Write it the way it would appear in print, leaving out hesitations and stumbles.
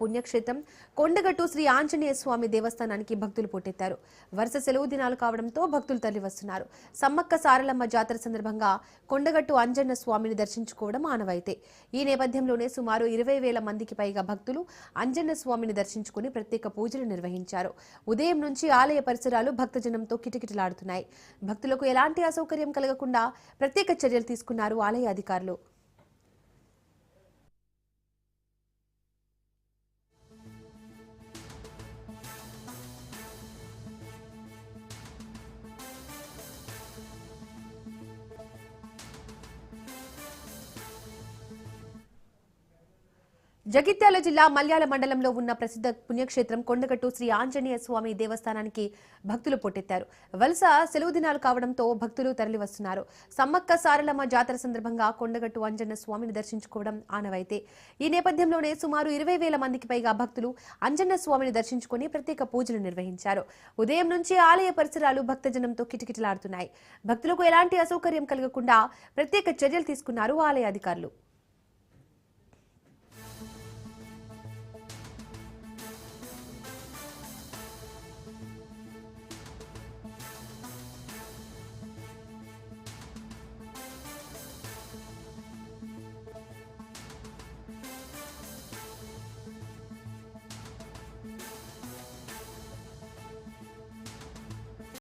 పుణ్యక్షేత్రం కొండగట్టు శ్రీ ఆంజనేయ స్వామి దేవస్థానానికి భక్తులు పోటెత్తారు. వరుస సెలవు దినాలు కావడంతో భక్తులు తరలివస్తున్నారు. సమ్మక్క సారలమ్మ జాతర సందర్భంగా కొండగట్టు అంజన్న స్వామిని దర్శించుకోవడం ఆనవాయితీ. ఈ నేపథ్యంలోనే సుమారు 20,000 మందికి పైగా భక్తులు అంజన్న స్వామిని దర్శించుకుని ప్రత్యేక పూజలు నిర్వహించారు. ఉదయం నుంచి ఆలయ పరిసరాలు భక్తజనంతో కిటకిటలాడుతున్నాయి. భక్తులకు ఎలాంటి అసౌకర్యం కలగకుండా ప్రత్యేక చర్యలు తీసుకున్నారు ఆలయ అధికారులు. జగిత్యాల జిల్లా మల్యాల మండలంలో ఉన్న ప్రసిద్ధ పుణ్యక్షేత్రం కొండగట్టు శ్రీ ఆంజనేయ స్వామి దేవస్థానానికి భక్తులు పోటెత్తారు. వలస సెలవు దినాలు కావడంతో భక్తులు తరలివస్తున్నారు. సమ్మక్క సారలమ్మ జాతర సందర్భంగా కొండగట్టు అంజన్న స్వామిని దర్శించుకోవడం ఆనవాయితీ. ఈ నేపథ్యంలోనే సుమారు 20,000 మందికి పైగా భక్తులు అంజన్న స్వామిని దర్శించుకుని ప్రత్యేక పూజలు నిర్వహించారు. ఉదయం నుంచి ఆలయ పరిసరాలు భక్తజనంతో కిటకిటలాడుతున్నాయి. భక్తులకు ఎలాంటి అసౌకర్యం కలగకుండా ప్రత్యేక చర్యలు తీసుకున్నారు ఆలయ అధికారులు.